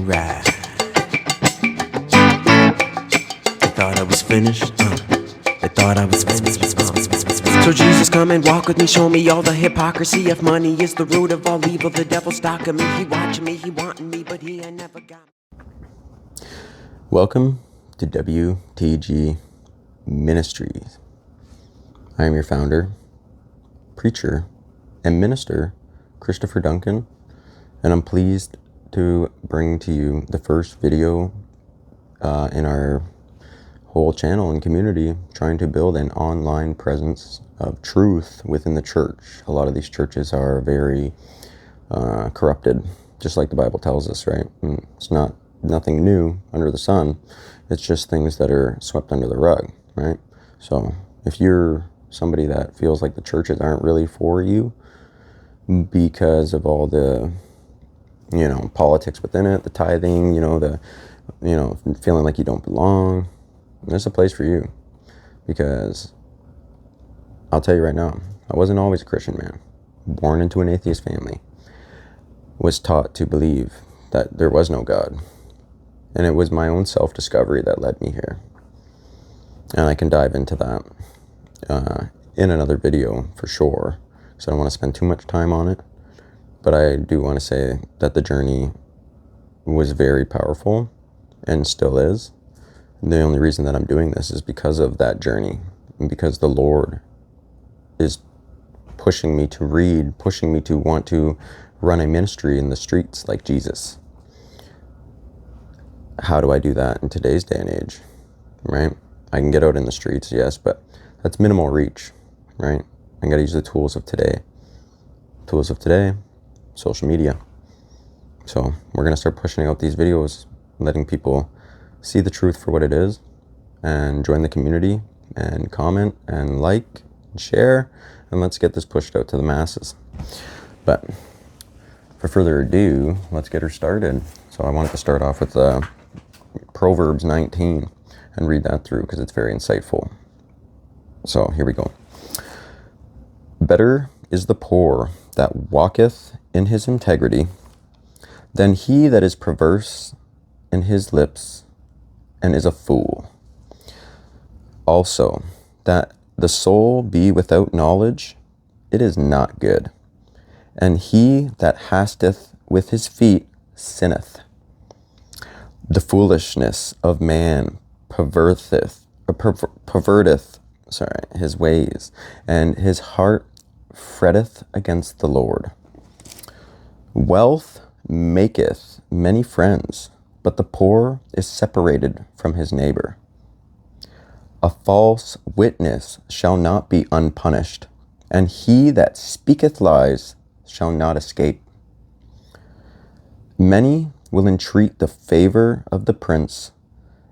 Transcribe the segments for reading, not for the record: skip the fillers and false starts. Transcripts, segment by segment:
Alright. They thought I was finished. They thought I was finished. So Jesus, come and walk with me. Show me all the hypocrisy. If money is the root of all evil, the devil stalking me. He watching me, he wanting me, but he ain't never got me. Welcome to WTG Ministries. I am your founder, preacher, and minister, Christopher Duncan, and I'm pleased to bring to you the first video in our whole channel and community trying to build an online presence of truth within the church. A lot of these churches are very corrupted, just like the Bible tells us, right? And it's nothing new under the sun. It's just things that are swept under the rug, right? So if you're somebody that feels like the churches aren't really for you because of all the, politics within it, the tithing, feeling like you don't belong, there's a place for you. Because I'll tell you right now, I wasn't always a Christian man. Born into an atheist family. Was taught to believe that there was no God. And it was my own self-discovery that led me here. And I can dive into that in another video for sure. So I don't want to spend too much time on it. But I do want to say that the journey was very powerful and still is. The only reason that I'm doing this is because of that journey, and because the Lord is pushing me to read, pushing me to want to run a ministry in the streets like Jesus. How do I do that in today's day and age, right? I can get out in the streets, yes, but that's minimal reach, right? I got to use the tools of today. Tools of today, social media. So we're going to start pushing out these videos, letting people see the truth for what it is, and join the community, and comment, and like, and share, and let's get this pushed out to the masses. But for further ado, let's get her started. So I wanted to start off with Proverbs 19 and read that through because it's very insightful. So here we go. Better is the poor that walketh in his integrity than he that is perverse in his lips and is a fool. Also, that the soul be without knowledge, it is not good. And he that hasteth with his feet sinneth. The foolishness of man perverteth his ways, and his heart fretteth against the Lord. Wealth maketh many friends, but the poor is separated from his neighbor. A false witness shall not be unpunished, and he that speaketh lies shall not escape. Many will entreat the favor of the prince,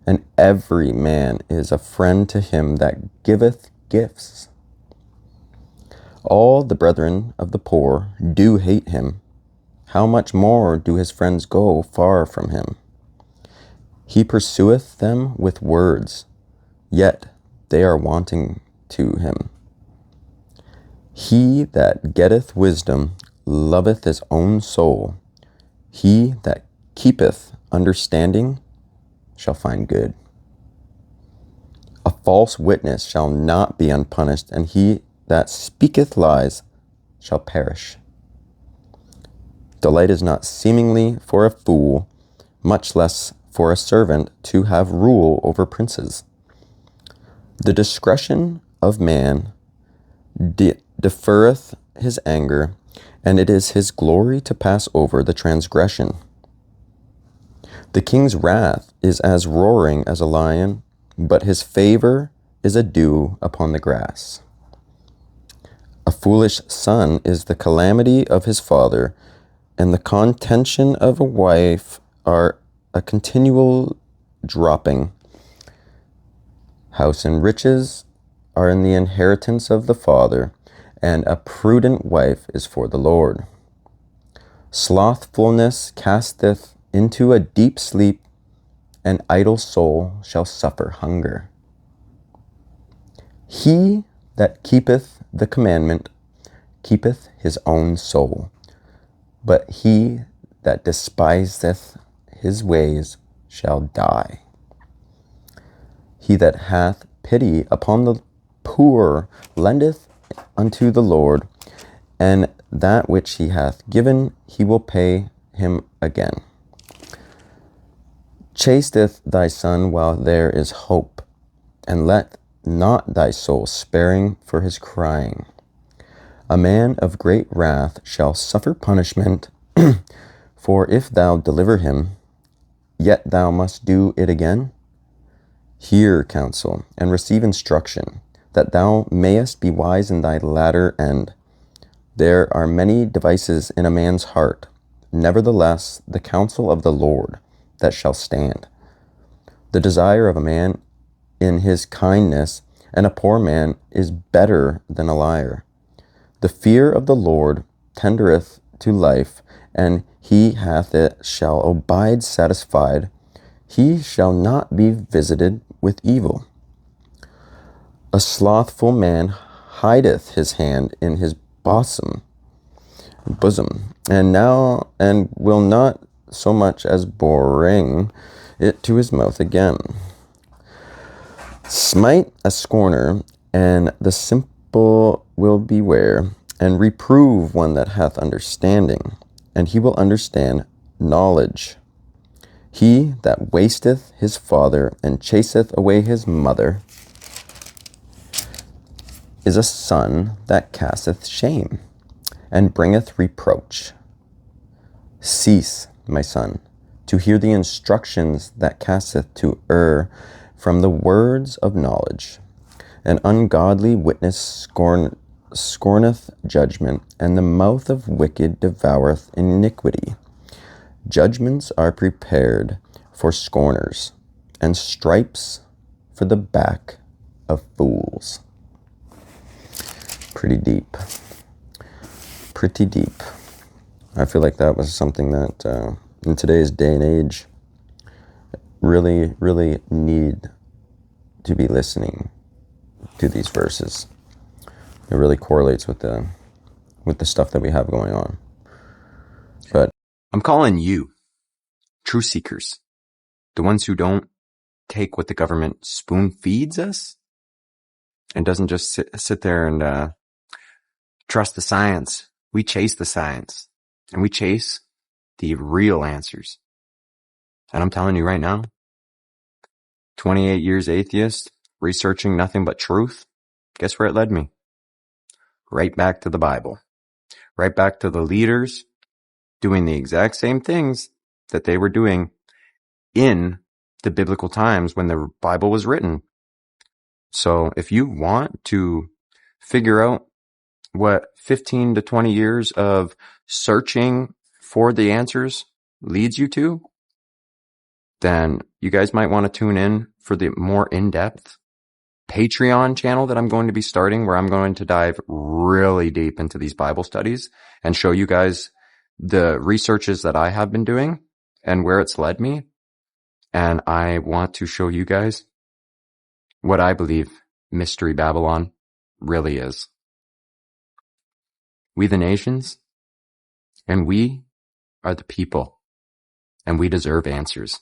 and every man is a friend to him that giveth gifts. All the brethren of the poor do hate him. How much more do his friends go far from him? He pursueth them with words, yet they are wanting to him. He that getteth wisdom loveth his own soul. He that keepeth understanding shall find good. A false witness shall not be unpunished, and he that speaketh lies shall perish. Delight is not seemingly for a fool, much less for a servant to have rule over princes. The discretion of man deferreth his anger, and it is his glory to pass over the transgression. The king's wrath is as roaring as a lion, but his favor is a dew upon the grass. A foolish son is the calamity of his father, and the contention of a wife are a continual dropping. House and riches are in the inheritance of the father, and a prudent wife is for the Lord. Slothfulness casteth into a deep sleep, an idle soul shall suffer hunger. He that keepeth the commandment keepeth his own soul, but he that despiseth his ways shall die. He that hath pity upon the poor lendeth unto the Lord, and that which he hath given he will pay him again. Chasteth thy son while there is hope, and let not thy soul sparing for his crying. A man of great wrath shall suffer punishment, for if thou deliver him, yet thou must do it again. Hear counsel, and receive instruction, that thou mayest be wise in thy latter end. There are many devices in a man's heart, nevertheless the counsel of the Lord that shall stand. The desire of a man in his kindness, and a poor man is better than a liar. The fear of the Lord tendereth to life, and he hath it shall abide satisfied. He shall not be visited with evil. A slothful man hideth his hand in his bosom, and will not so much as bring it to his mouth again. Smite a scorner, and the simple will beware, and reprove one that hath understanding, and he will understand knowledge. He that wasteth his father, and chaseth away his mother, is a son that casteth shame, and bringeth reproach. Cease, my son, to hear the instructions that casteth to err from the words of knowledge. An ungodly witness scorneth judgment, and the mouth of wicked devoureth iniquity. Judgments are prepared for scorners, and stripes for the back of fools. Pretty deep. Pretty deep. I feel like that was something that in today's day and age really, really need to be listening to these verses. It really correlates with the stuff that we have going on. But I'm calling you, truth seekers, the ones who don't take what the government spoon feeds us and doesn't just sit there and trust the science. We chase the science, and we chase the real answers. And I'm telling you right now, 28 years atheist, researching nothing but truth, guess where it led me? Right back to the Bible. Right back to the leaders doing the exact same things that they were doing in the biblical times when the Bible was written. So if you want to figure out what 15 to 20 years of searching for the answers leads you to, then you guys might want to tune in for the more in-depth Patreon channel that I'm going to be starting, where I'm going to dive really deep into these Bible studies and show you guys the researches that I have been doing and where it's led me. And I want to show you guys what I believe Mystery Babylon really is. We the nations, and we are the people, and we deserve answers.